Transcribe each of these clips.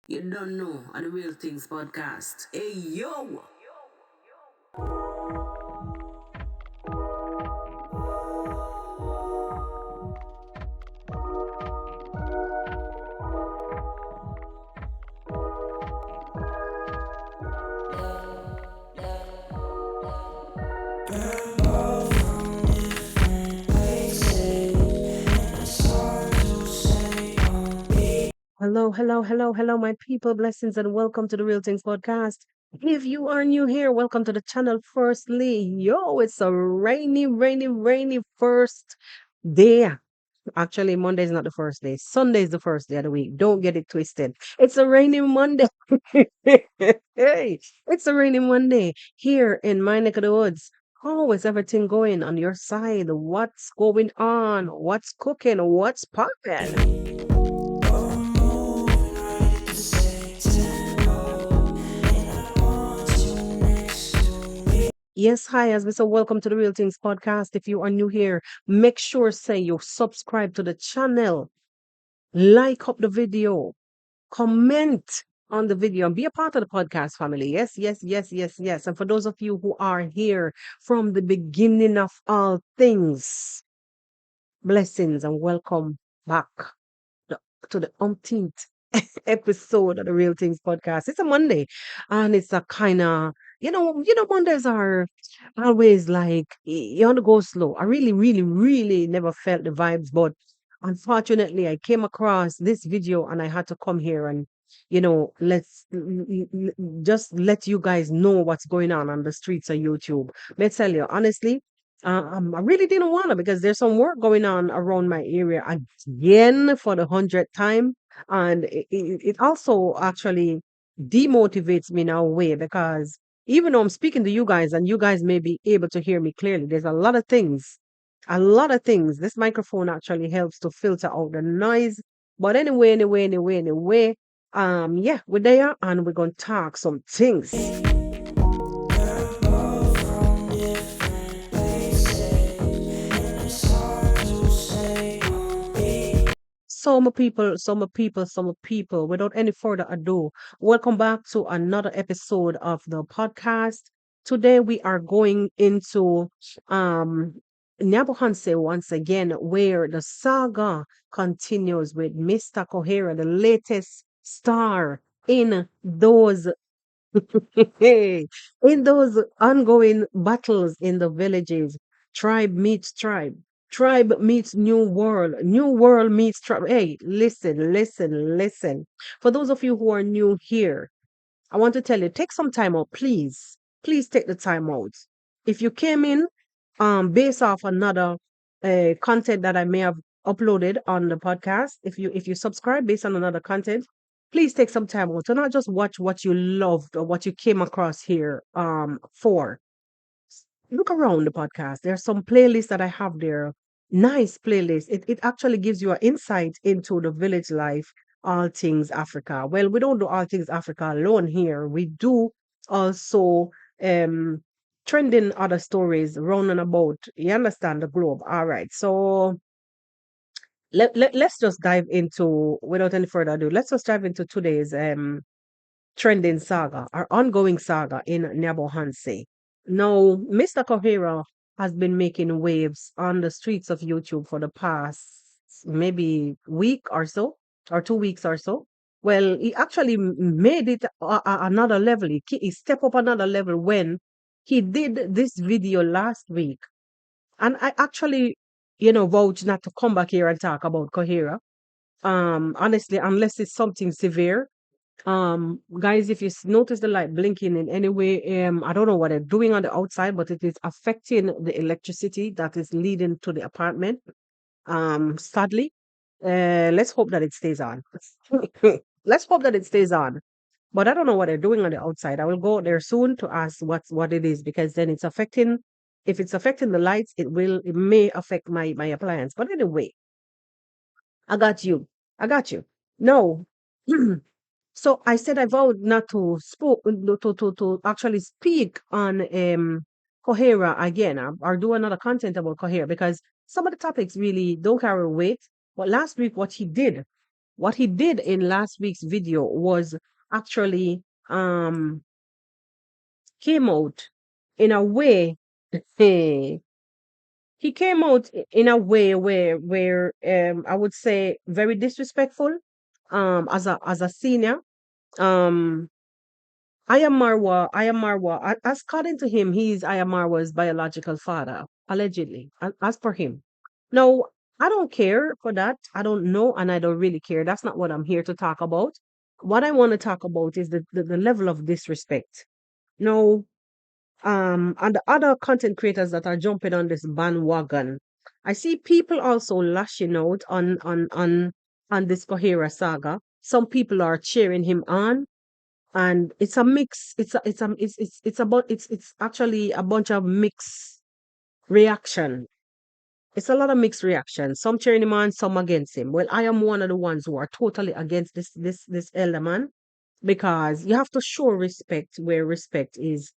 You don't know on the Real Things podcast. Hey yo! Hello, hello, hello, hello, my people. Blessings and welcome to the Real Things podcast. If you are new here, welcome to the channel. Firstly, yo, it's a rainy first day. Actually, Monday is not the first day. Sunday is the first day of the week. Don't get it twisted. It's a rainy Monday. Hey, it's a rainy Monday here in my neck of the woods. How is everything going on your side? What's going on? What's cooking? What's popping? Yes, hi, as so welcome to the Real Things podcast. If you are new here, make sure say you subscribe to the channel, like up the video, comment on the video, and be a part of the podcast family. Yes, yes, yes, yes, yes. And for those of you who are here from the beginning of all things, blessings and welcome back the- to the umpteenth episode of the Real Things podcast. It's a Monday, and it's a kind of Mondays are always like you want to go slow. I really never felt the vibes, but unfortunately, I came across this video and I had to come here and just let you guys know what's going on the streets of YouTube. Let's tell you honestly. I really didn't want to because there's some work going on around my area again for the 100th time, and it also actually demotivates me in a way because even though I'm speaking to you guys and you guys may be able to hear me clearly, there's a lot of things. This microphone actually helps to filter out the noise. But anyway, yeah, we're there and we're gonna talk some things. Some people, without any further ado, welcome back to another episode of the podcast. Today we are going into um Nyabohanse once again, where the saga continues with Mr. Kohera, the latest star in those in those ongoing battles in the villages. Tribe meets tribe. Tribe meets new world. New world meets tribe. Hey, listen. For those of you who are new here, I want to tell you, take some time out, please. Please take the time out. If you came in based off another content that I may have uploaded on the podcast, if you subscribe based on another content, please take some time out to not just watch what you loved or what you came across here for. Look around the podcast. There's some playlists that I have there. Nice playlist. It actually gives you an insight into the village life, all things Africa. Well, we don't do all things Africa alone here. We do also um trending other stories round and about. You understand the globe. All right. So let's just dive into without any further ado, let's just dive into today's trending saga, our ongoing saga in Nyabohanse. Now, Mr. Kohira has been making waves on the streets of YouTube for the past maybe week or so, or 2 weeks or so. Well, he actually made it another level. He stepped up another level when he did this video last week. And I actually, vouch not to come back here and talk about Kohira. Honestly, unless it's something severe, guys, if you notice the light blinking in any way, I don't know what they're doing on the outside, but it is affecting the electricity that is leading to the apartment. Sadly, let's hope that it stays on. Let's hope that it stays on. But I don't know what they're doing on the outside. I will go there soon to ask what it is because then it's affecting. If it's affecting the lights, it may affect my appliance. But anyway, I got you. I got you. No. So I said I vowed not to spoke to actually speak on Cohera again, or do another content about Cohera because some of the topics really don't carry weight. But last week, what he did. What he did in last week's video was actually came out in a way. He came out in a way where I would say very disrespectful as a senior. Um I am Marwa. As according to him, he's I am Marwa's biological father, allegedly, as per him. Now, I don't care for that. I don't know, and I don't really care. That's not what I'm here to talk about. What I want to talk about is the level of disrespect. No, and the other content creators that are jumping on this bandwagon. I see people also lashing out on this Kohira saga. Some people are cheering him on, and it's a mix. It's about it's actually a bunch of mixed reaction. It's a lot of mixed reaction. Some cheering him on, some against him. Well, I am one of the ones who are totally against this elder man, because you have to show respect where respect is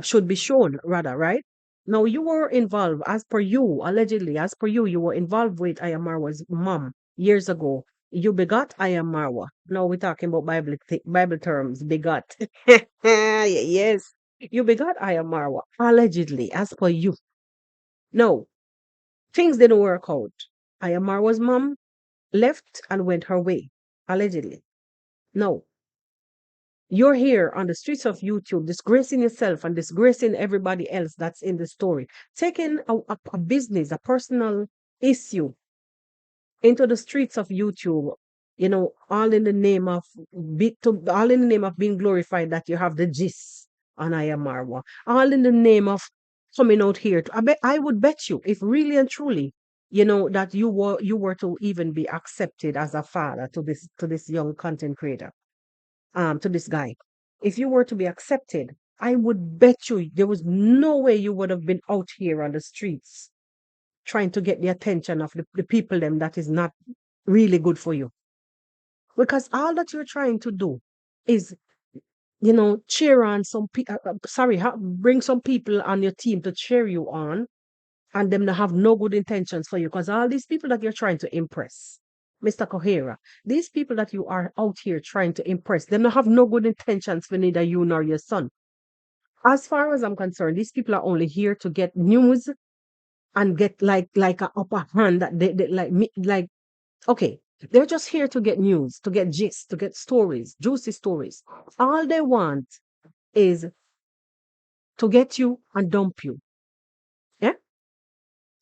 should be shown, rather, right? Now you were involved, as per you, allegedly, as per you, you were involved with Ayamarwa's mom years ago. You begot Ayamarwa. Now we're talking about Bible terms, begot. Yes, you begot Ayamarwa, allegedly, as per you. No, things didn't work out. Ayamarwa's mom left and went her way, allegedly. No, you're here on the streets of YouTube, disgracing yourself and disgracing everybody else that's in the story, taking a business, a personal issue into the streets of YouTube, all in the name of all in the name of being glorified that you have the gist on Ayamarwa, all in the name of coming out here. I would bet you, if really and truly, that you were to even be accepted as a father to this young content creator, to this guy. If you were to be accepted, I would bet you there was no way you would have been out here on the streets trying to get the attention of the people them that is not really good for you. Because all that you're trying to do is, cheer on some people, sorry, bring some people on your team to cheer you on, and them to have no good intentions for you. Because all these people that you're trying to impress, Mr. Kohera, these people that you are out here trying to impress, them don't have no good intentions for neither you nor your son. As far as I'm concerned, these people are only here to get news and get like a upper hand that they like me like okay. They're just here to get news, to get gist, to get stories, juicy stories. All they want is to get you and dump you. Yeah.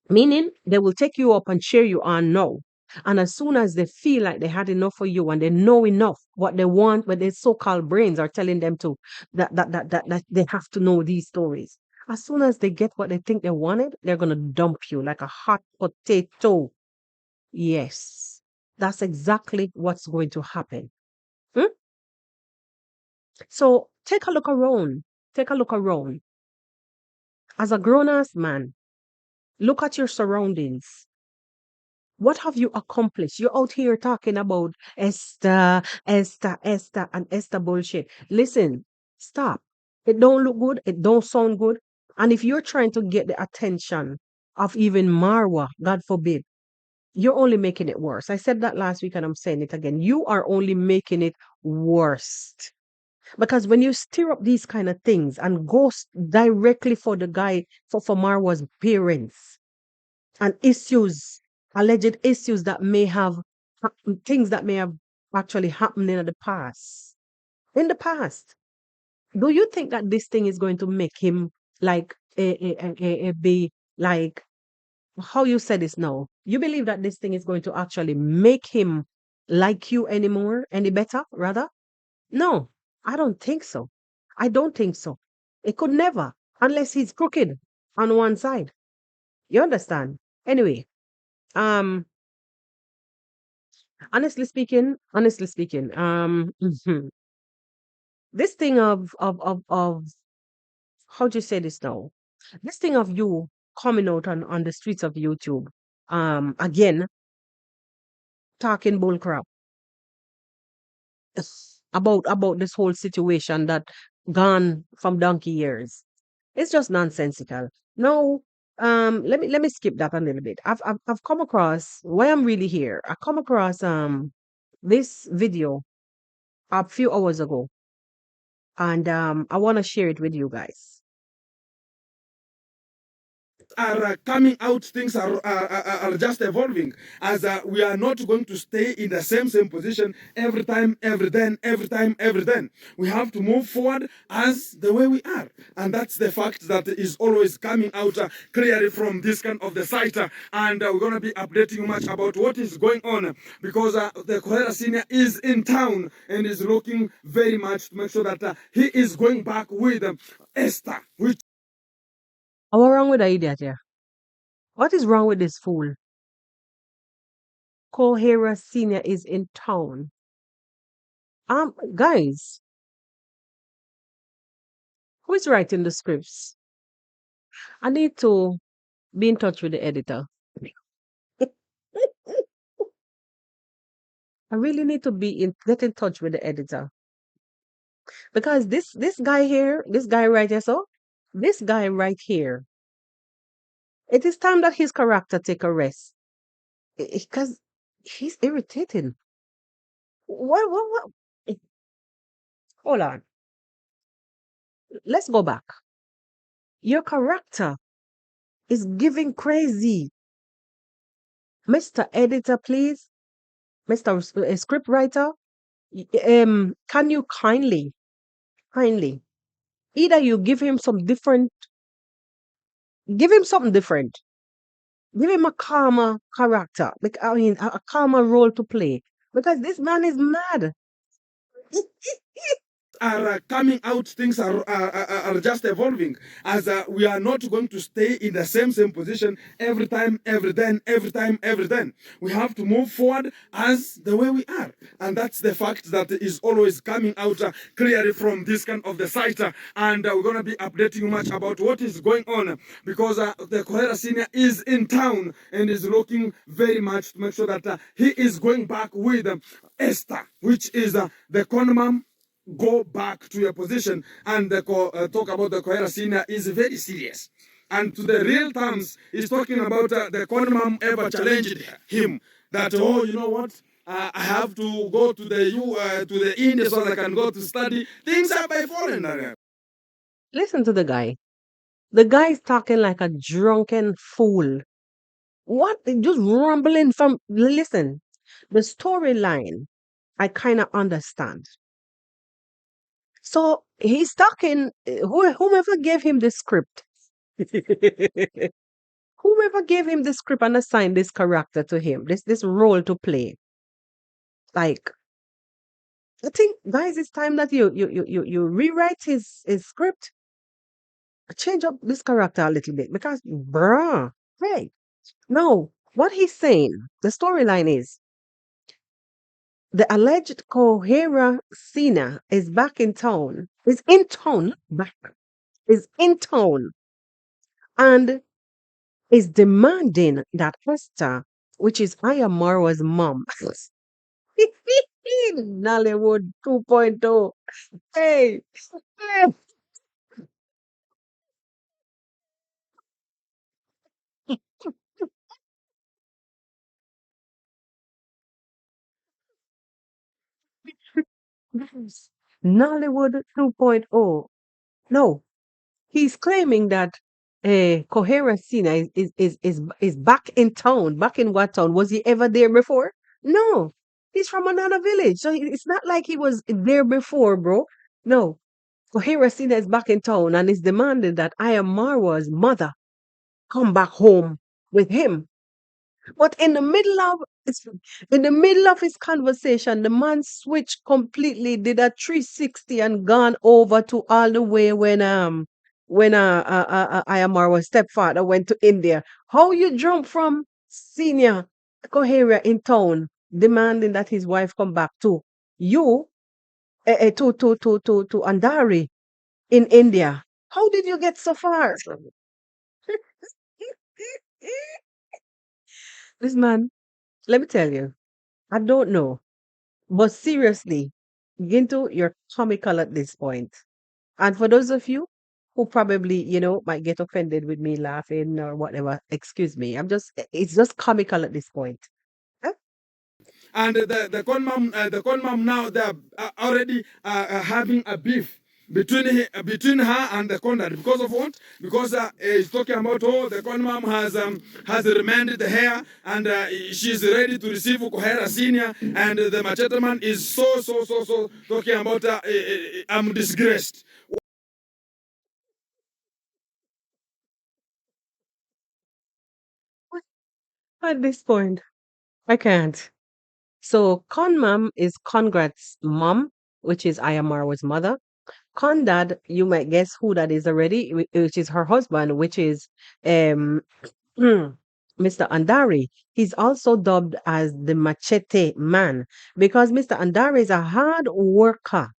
Meaning they will take you up and cheer you on now. And as soon as they feel like they had enough for you and they know enough what they want, what their so-called brains are telling them to, that they have to know these stories. As soon as they get what they think they wanted, they're gonna dump you like a hot potato. Yes. That's exactly what's going to happen. Hmm? So take a look around. Take a look around. As a grown ass man, look at your surroundings. What have you accomplished? You're out here talking about Esther, Esther, Esther, and Esther bullshit. Listen, stop. It don't look good. It don't sound good. And if you're trying to get the attention of even Marwa, God forbid, you're only making it worse. I said that last week and I'm saying it again. You are only making it worse. Because when you stir up these kind of things and go directly for the guy, for Marwa's parents, and issues, alleged issues that may have things that may have actually happened in the past. In the past, do you think that this thing is going to make him like be like how you said this now? You believe that this thing is going to actually make him like you anymore, any better, rather? No, I don't think so. I don't think so. It could never, unless he's crooked on one side. You understand? Anyway, um, honestly speaking, this thing of how do you say this now? This thing of you coming out on the streets of YouTube, again, talking bull crap about this whole situation that gone from donkey years. It's just nonsensical. No, let me skip that a little bit. I've come across why I'm really here. I come across this video a few hours ago, and I want to share it with you guys. Are coming out, things are just evolving, as we are not going to stay in the same position every time, every then. We have to move forward as the way we are, and that's the fact that is always coming out clearly from this kind of the site, and we're going to be updating you much about what is going on, because the Kohera Senior is in town and is looking very much to make sure that he is going back with Esther, which What's wrong with the idiot here? What is wrong with this fool? Kohera Senior is in town. Guys, who is writing the scripts? I need to be in touch with the editor. I really need to get in touch with the editor, because this guy here, this guy right here, this guy right here, it is time that his character take a rest, because he's irritating. What? Eh, Hold on. Let's go back. Your character is giving crazy. Mr. Editor, please. Mr. Script writer, can you kindly, either you give him something different. Give him a calmer character. I mean, a calmer role to play. Because this man is mad. are coming out, things are just evolving, as we are not going to stay in the same position every time, every then. We have to move forward as the way we are, and that's the fact that is always coming out clearly from this kind of the site, and we're going to be updating you much about what is going on, because the Kohera Senior is in town and is looking very much to make sure that he is going back with Esther, which is the conman. Go back to your position, and talk about the Kohera Senior is very serious. And to the real terms, he's talking about the conman ever challenged him that, oh, you know what? I have to go to the India so that I can go to study. Things are by falling. Listen to the guy. The guy is talking like a drunken fool. What? Just rumbling from. Listen, the storyline, I kind of understand. So he's talking, whomever gave him the script, whoever gave him the script and assigned this character to him, this role to play. Like, I think, guys, it's time that you rewrite his script, change up this character a little bit, because, bruh, hey, no, what he's saying, the storyline the alleged Kohera Sina is back in town, is in town, not back, is in town, and is demanding that Esther, which is Ayamarwa's mom, Nollywood 2.0. Hey, hey, guys, Nollywood 2.0. No, he's claiming that Coherent Sina is back in town. Back in what town? Was he ever there before? No, he's from another village. So it's not like he was there before, bro. No, Coherent Sina is back in town and is demanding that I am Marwa's mother come back home with him. But in the middle of his conversation, the man switched completely, did a 360 and gone over to all the way when Ayamar's stepfather went to India. How you jump from senior Kohera in town demanding that his wife come back to you to Andari in India? How did you get so far? This man, let me tell you, I don't know. But seriously, Ginto, you're comical at this point. And for those of you who probably, might get offended with me laughing or whatever, excuse me. It's just comical at this point. Huh? and the con mom now they're already having a beef between her and the con dad because of what? Because he's talking about the con mom has remanded the hair and she's ready to receive Kohera Senior, and the machete man is so talking about I'm disgraced. At this point, I can't. So Con Mom is Conrad's mom, which is Ayamarwa's mother. Con Dad, you might guess who that is already, which is her husband, which is um Mr. Andari. He's also dubbed as the Machete Man because Mr. Andari is a hard worker.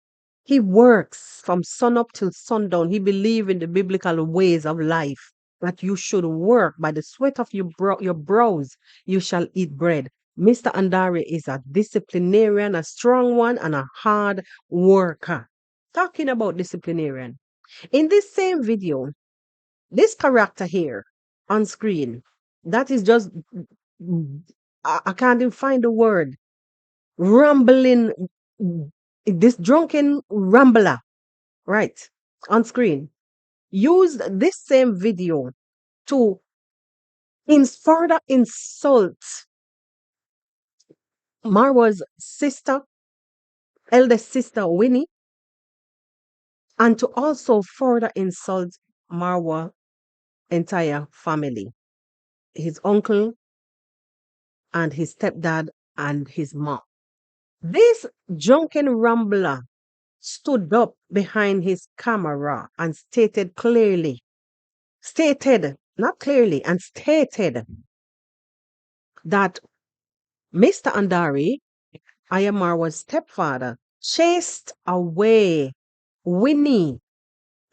He works from sun up till sundown. He believes in the biblical ways of life that you should work by the sweat of your brows, you shall eat bread. Mr. Andari is a disciplinarian, a strong one, and a hard worker. Talking about disciplinarian. In this same video, this character here on screen, that is just, I can't even find the word, rambling, this drunken rambler, right, on screen, used this same video to further insult Marwa's sister, eldest sister Winnie, and to also further insult Marwa entire family, his uncle and his stepdad and his mom. This drunken rambler stood up behind his camera and stated, not clearly, and stated that Mr. Andari, Ayamarwa's stepfather, chased away Winnie.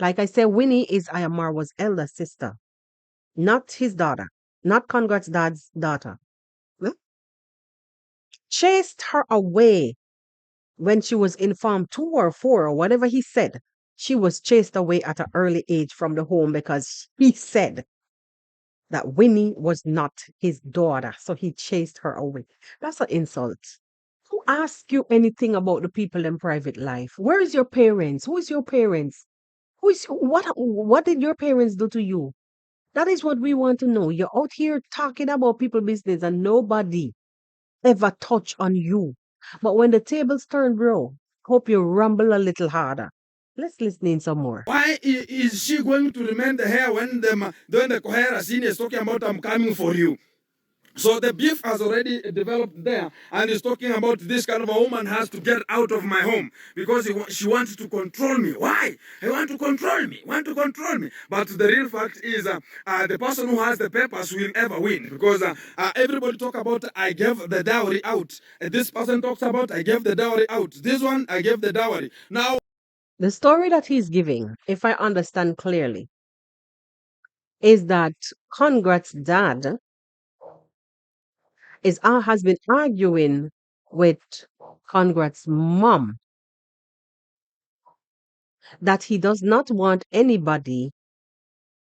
Like I said, Winnie is Ayamarwa's elder sister, not his daughter, not Conrad's dad's daughter. Hmm? Chased her away when she was informed 2 or 4 or whatever he said. She was chased away at an early age from the home because he said that Winnie was not his daughter. So he chased her away. That's an insult. Who asked you anything about the people in private life? Where is your parents? Who is your parents? What did your parents do to you? That is what we want to know. You're out here talking about people business and nobody ever touch on you. But when the tables turn, bro, hope you rumble a little harder. Let's listen in some more. Why is she going to remain the hair when the Kohera Senior is talking about I'm coming for you? So the beef has already developed there, and he's talking about this kind of a woman has to get out of my home because she wants to control me. Why? He want to control me. But the real fact is, the person who has the papers will ever win because everybody talk about I gave the dowry out. This person talks about I gave the dowry out. This one I gave the dowry. Now The story that he's giving, if I understand clearly, is that Conrad's dad has been arguing with Conrad's mom that he does not want anybody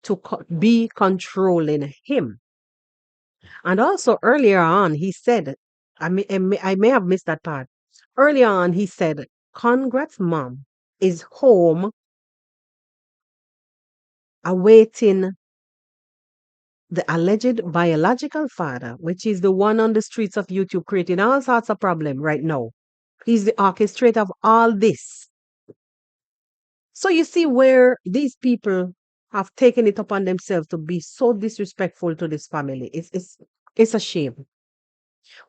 to be controlling him. And also earlier on, he said, I may have missed that part. Earlier on, he said, Conrad's mom is home awaiting the alleged biological father, which is the one on the streets of YouTube creating all sorts of problem right now. He's the orchestrator of all this. So you see where these people have taken it upon themselves to be so disrespectful to this family. It's a shame.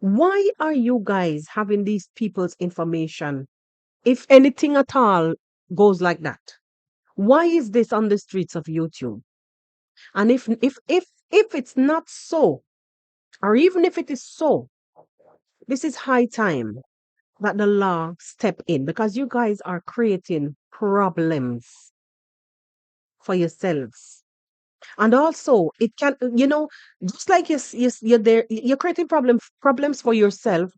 Why are you guys having these people's information, if anything at all goes like that? Why is this on the streets of YouTube? And if it's not so, or even if it is so, this is high time that the law step in because you guys are creating problems for yourselves. And also, it can, just like you're there, you're creating problems for yourself.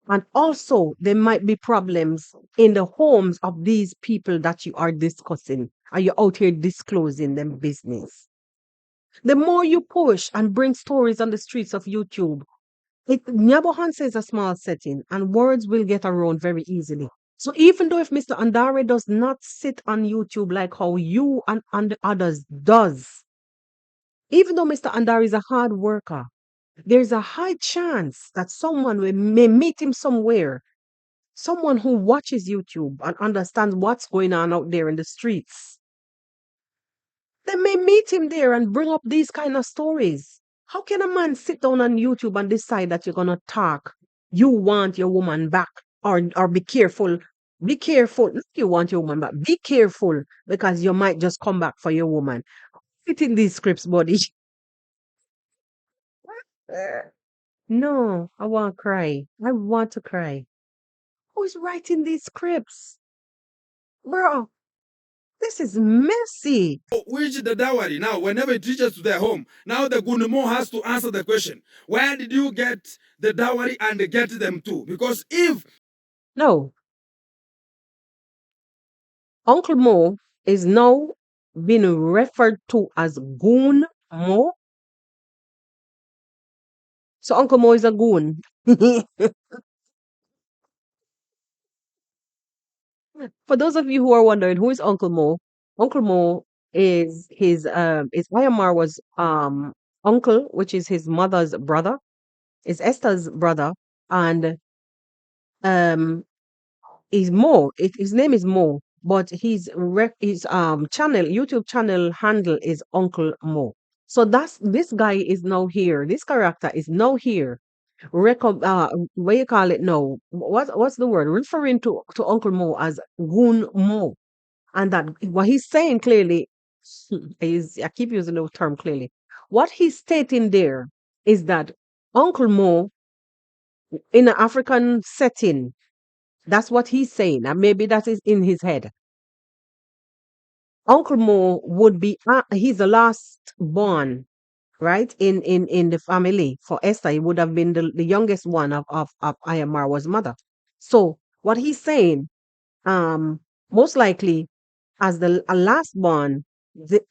And also, there might be problems in the homes of these people that you are discussing. Are you out here disclosing them business? The more you push and bring stories on the streets of YouTube, Nyabohansa is a small setting and words will get around very easily. So even though if Mr. Andare does not sit on YouTube like how you and the others does, even though Mr. Andare is a hard worker, there's a high chance that may meet him somewhere. Someone who watches YouTube and understands what's going on out there in the streets. They may meet him there and bring up these kind of stories. How can a man sit down on YouTube and decide that you're gonna talk? You want your woman back, or be careful. Be careful. Not you want your woman back. Be careful because you might just come back for your woman. Fit in these scripts, buddy. No, I want to cry. I want to cry. Who is writing these scripts? Bro, this is messy. Which the dowry now, whenever it reaches to their home, now the Gunmo has to answer the question: where did you get the dowry and get them to? Because if No, Uncle Mo is now being referred to as Goon Mo. So Uncle Mo is a goon. For those of you who are wondering who is Uncle Mo is Myanmar was uncle, which is his mother's brother, is Esther's brother, and um his name is Mo, but his channel, YouTube channel handle is Uncle Mo. So that's this guy is now here. This character is now here. What you call it now? What's the word? Referring to Uncle Mo as Goon Mo, and that what he's saying clearly is, I keep using the term clearly. What he's stating there is that Uncle Mo in an African setting, that's what he's saying, and maybe that is in his head. Uncle Mo would be he's the last born, right? In the family. For Esther, he would have been the youngest one of Ayamarwa's mother. So what he's saying, most likely as the last born,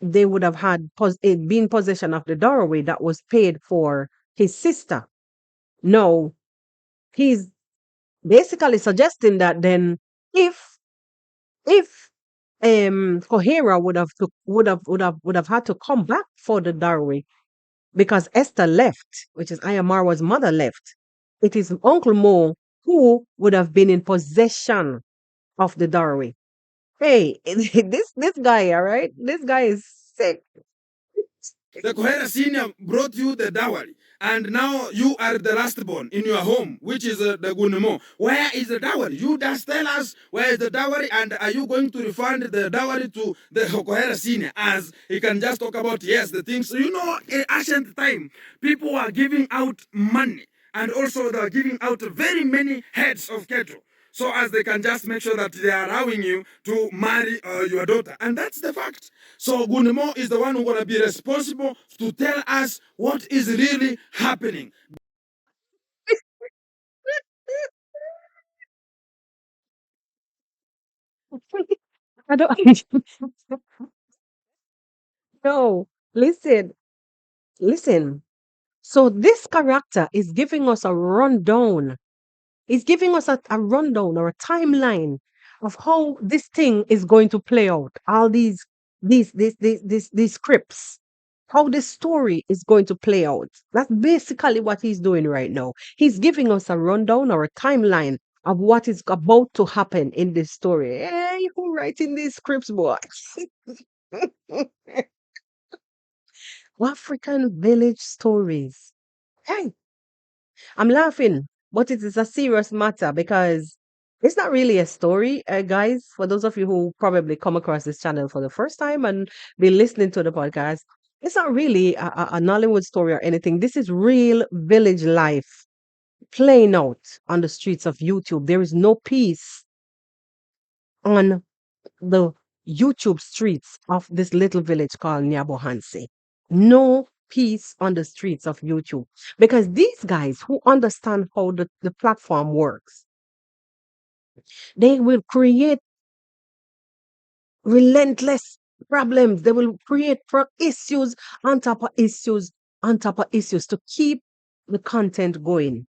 they would have had been possession of the dowry that was paid for his sister. No, he's basically suggesting that then if if Kohera would have had to come back for the dowry because Esther left, which is Ayamarwa's mother left, it is Uncle Mo who would have been in possession of the dowry. Hey, this guy, all right, this guy is sick. the Kohera senior brought you the dowry, and now you are the last born in your home, which is the Gunmo. Where is the dowry? You just tell us where is the dowry, and are you going to refund the dowry to the Kohera senior, as he can just talk about, yes, the things. You know, in ancient time, people were giving out money, and also they are giving out very many heads of cattle, so as they can just make sure that they are allowing you to marry your daughter. And that's the fact. So Gunemo is the one who's going to be responsible to tell us what is really happening. I don't. No, listen, listen. So this character is giving us a rundown. He's giving us a rundown or a timeline of how this thing is going to play out. All these scripts, how the story is going to play out. That's basically what he's doing right now. He's giving us a rundown or a timeline of what is about to happen in this story. Hey, who writing these scripts, boy? African village stories. Hey, I'm laughing, but it is a serious matter because it's not really a story, guys. For those of you who probably come across this channel for the first time and be listening to the podcast, it's not really a Nollywood story or anything. This is real village life playing out on the streets of YouTube. There is no peace on the YouTube streets of this little village called Nyabohansi. No peace on the streets of YouTube because these guys who understand how the platform works, they will create relentless problems. They will create issues on top of issues on top of issues to keep the content going.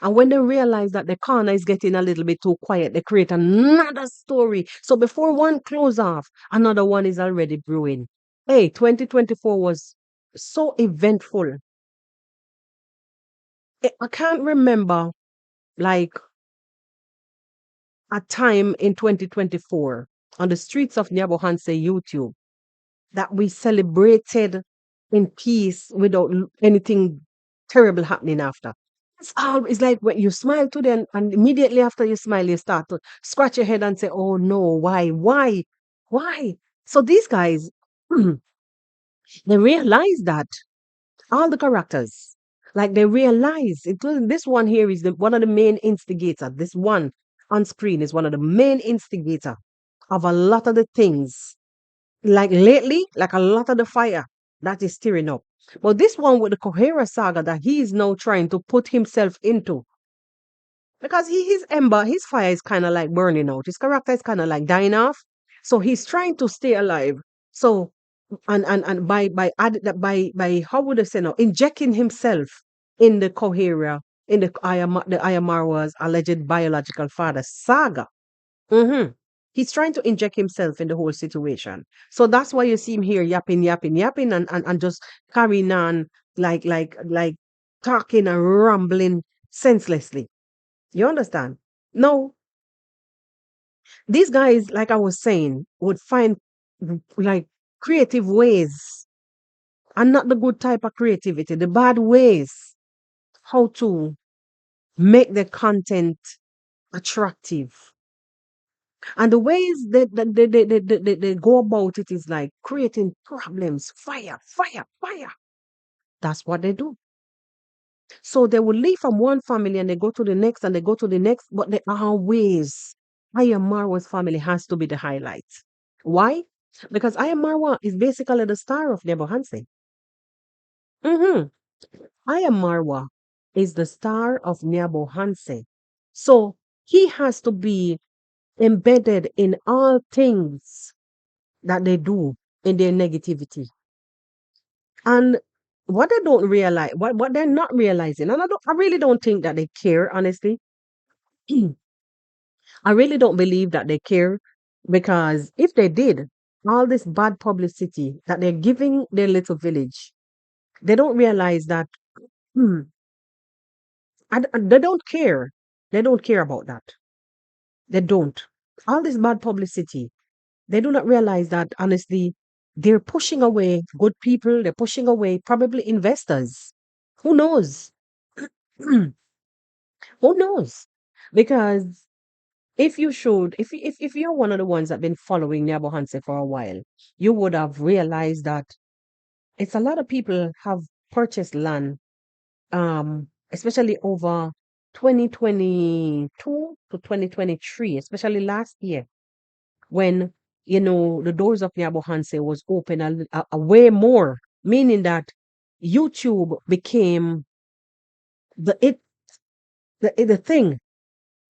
And when they realize that the corner is getting a little bit too quiet, they create another story. So before one close off, another one is already brewing. Hey, 2024 was so eventful. I can't remember like a time in 2024 on the streets of Nyabohanse YouTube that we celebrated in peace without anything terrible happening after. It's like when you smile today and immediately after you smile, you start to scratch your head and say, oh no, why? So these guys, they realize that all the characters, like they realize, including this one here is one of the main instigator. This one on screen is one of the main instigator of a lot of the things like lately, like a lot of the fire that is stirring up. But this one with the Kohara saga that he is now trying to put himself into, because his ember, his fire is kind of like burning out. His character is kind of like dying off. So he's trying to stay alive. So and by how would I say now, injecting himself in the Kohara, in the Ayamarwa's alleged biological father saga. hmm He's trying to inject himself in the whole situation. So that's why you see him here yapping, and just carrying on like talking and rambling senselessly. You understand? No, these guys, like I was saying, would find like creative ways, and not the good type of creativity, the bad ways, how to make the content attractive. And the ways they go about it is like creating problems, fire. That's what they do. So they will leave from one family and they go to the next and they go to the next, but they always, Ayamarwa's family has to be the highlight. Why? Because Ayamarwa is basically the star of Nebohanse. Mm-hmm. Ayamarwa is the star of Nyabohanse. So he has to be embedded in all things that they do in their negativity. And what they don't realize, what they're not realizing, and I really don't think that they care, honestly. I really don't believe that they care because if they did, all this bad publicity that they're giving their little village, they don't realize that hmm, they don't care. They don't care about that. They don't. All this bad publicity, they do not realize that honestly, they're pushing away good people, they're pushing away probably investors. Who knows? Who knows? Because if you're one of the ones that been following Nyabo Hanse for a while, you would have realized that it's a lot of people have purchased land, especially over 2022 to 2023, especially last year when the doors of Nyabo Hanse was open a way more, meaning that YouTube became the it the thing.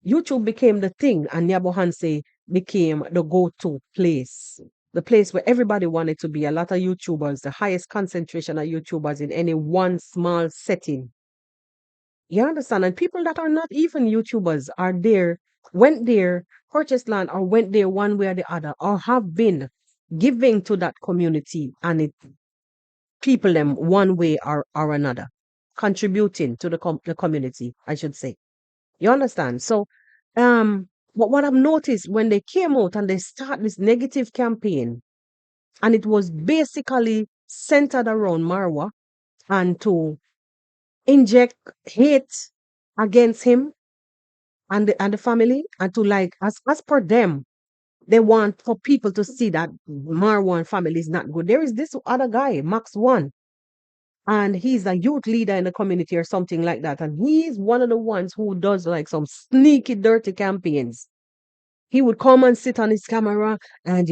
YouTube became the thing, and Nyabo Hanse became the go-to place. The place where everybody wanted to be. A lot of YouTubers, the highest concentration of YouTubers in any one small setting. You understand? And people that are not even YouTubers are there, went there, purchased land, or went there one way or the other, or have been giving to that community, and it people them one way or another, contributing to the community, I should say. You understand? So, what I've noticed when they came out and they start this negative campaign, and it was basically centered around Marwa and to inject hate against him and the family, and to like as per them, they want for people to see that Marwa and family is not good. There is this other guy, Max One, and he's a youth leader in the community or something like that, and he's one of the ones who does like some sneaky, dirty campaigns. He would come and sit on his camera and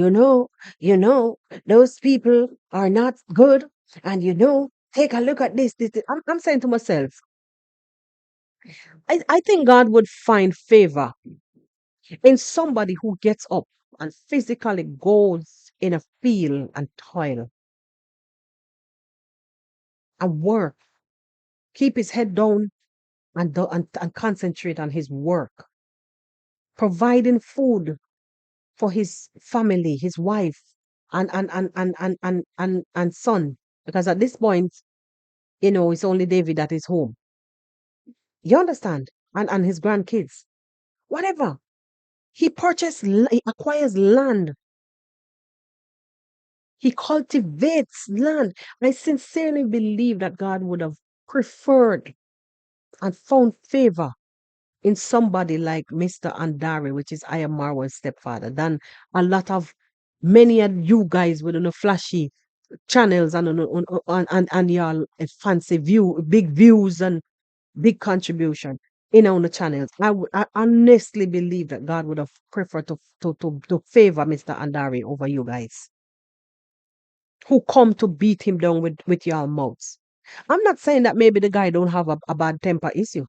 those people are not good. And take a look at this. I'm saying to myself, I think God would find favor in somebody who gets up and physically goes in a field and toil and work keep his head down and concentrate on his work, providing food for his family, his wife, and son. Because at this point, it's only David that is home. You understand? And his grandkids. Whatever. He acquires land. He cultivates land. I sincerely believe that God would have preferred and found favor in somebody like Mr. Andari, which is I am Marwa's stepfather, than a lot of many of you guys with flashy channels and y'all fancy big views and big contribution on the channels. I honestly believe that God would have preferred to favor Mr. Andari over you guys who come to beat him down with your mouths. I'm not saying that maybe the guy don't have a bad temper issue.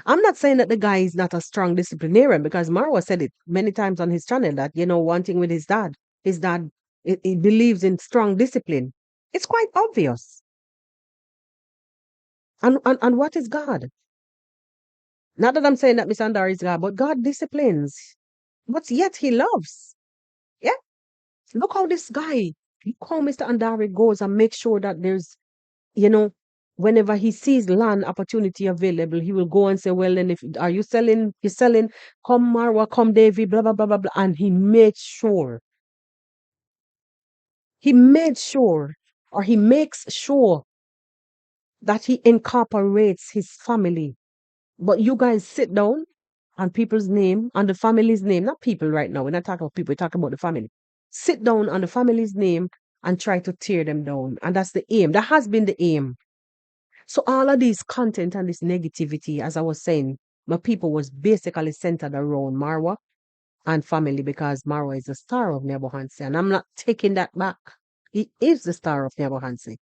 I'm not saying that the guy is not a strong disciplinarian, because Marwa said it many times on his channel that, one thing with his dad, he believes in strong discipline. It's quite obvious. And what is God? Not that I'm saying that Miss Andar is God, but God disciplines. But yet he loves. Yeah. Look how this guy, look how Mr. Andari goes and makes sure that there's, you know, whenever he sees land opportunity available, he will go and say, well, then if are you selling, you're selling, come Marwa, come Davy, blah, blah, blah, blah, blah. And he made sure, or he makes sure that he incorporates his family. But you guys sit down on people's name, on the family's name, not people right now. We're not talking about people, we're talking about the family. Sit down on the family's name and try to tear them down. And that's the aim. That has been the aim. So all of this content and this negativity, as I was saying, my people was basically centered around Marwa and family, because Marwa is the star of Nebohansi. And I'm not taking that back. He is the star of Nebohansi.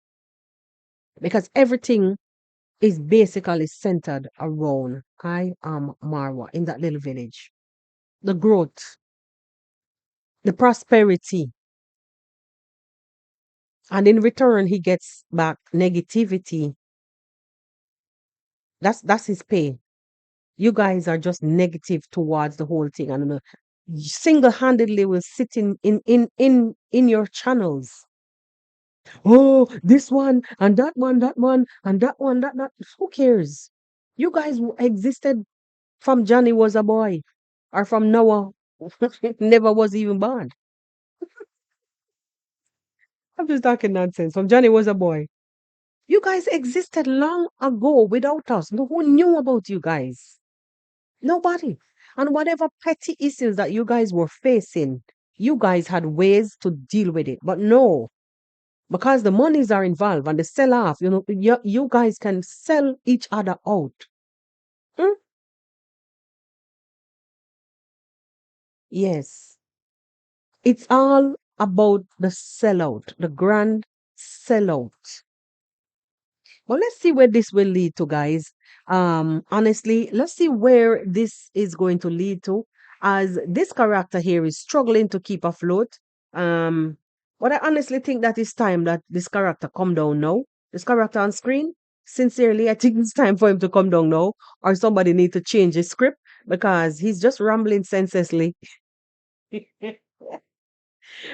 Because everything is basically centered around I am Marwa in that little village. The growth, the prosperity. And in return, he gets back negativity. That's his pay. You guys are just negative towards the whole thing, and single-handedly will sit in your channels. Oh, this one and that one, that one and that one, that. Who cares? You guys existed from Johnny was a boy, or from Noah never was even born. I'm just talking nonsense. From Johnny was a boy. You guys existed long ago without us. No one knew about you guys. Nobody. And whatever petty issues that you guys were facing, you guys had ways to deal with it. But no, because the monies are involved and the sell off, you guys can sell each other out. Hmm? Yes. It's all about the sellout, the grand sellout. Well, let's see where this will lead to, guys. Honestly, let's see where this is going to lead to, as this character here is struggling to keep afloat. Um, but I honestly think that it's time that this character come down now. This character on screen, sincerely, I think it's time for him to come down now, or somebody need to change his script, because he's just rambling senselessly.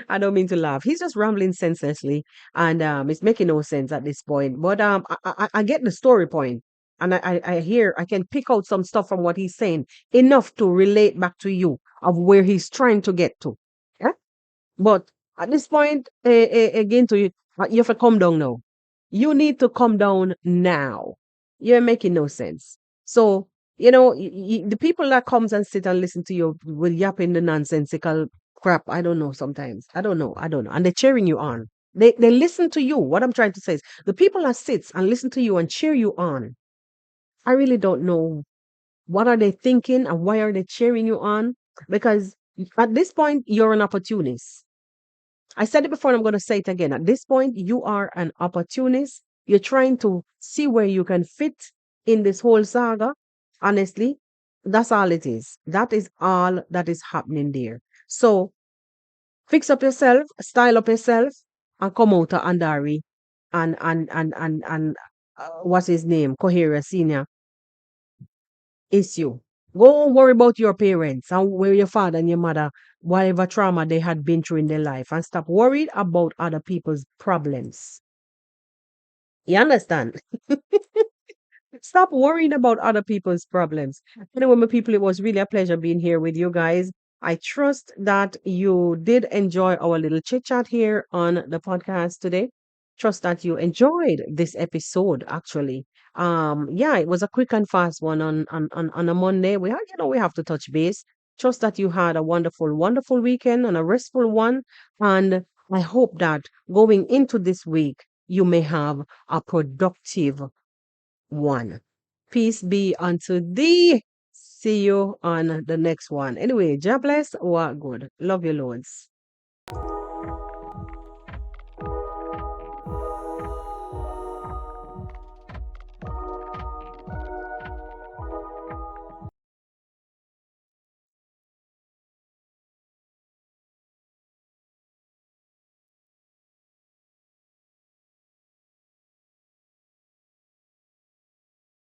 I don't mean to laugh. He's just rambling senselessly, and it's making no sense at this point. But I get the story point, and I hear I can pick out some stuff from what he's saying, enough to relate back to you of where he's trying to get to. Yeah? But at this point, again, you have to come down now. You need to come down now. You're making no sense. So, the people that comes and sit and listen to you will yapping the nonsensical crap. I don't know sometimes. I don't know. I don't know. And they're cheering you on. They listen to you. What I'm trying to say is the people that sits and listen to you and cheer you on. I really don't know what are they thinking and why are they cheering you on? Because at this point, you're an opportunist. I said it before and I'm going to say it again. At this point, you are an opportunist. You're trying to see where you can fit in this whole saga. Honestly, that's all it is. That is all that is happening there. So fix up yourself, style up yourself, and come out to Andari and what's his name, Coherent Senior issue. Go worry about your parents and where your father and your mother, whatever trauma they had been through in their life, and stop worried about other people's problems. You understand? Stop worrying about other people's problems. Anyway, my people, it was really a pleasure being here with you guys. I trust that you did enjoy our little chit chat here on the podcast today. Trust that you enjoyed this episode actually. Yeah, it was a quick and fast one on a Monday. We have to touch base. Trust that you had a wonderful, wonderful weekend and a restful one. And I hope that going into this week, you may have a productive one. Peace be unto thee. See you on the next one. Anyway, God bless. What good. Love you, Lords.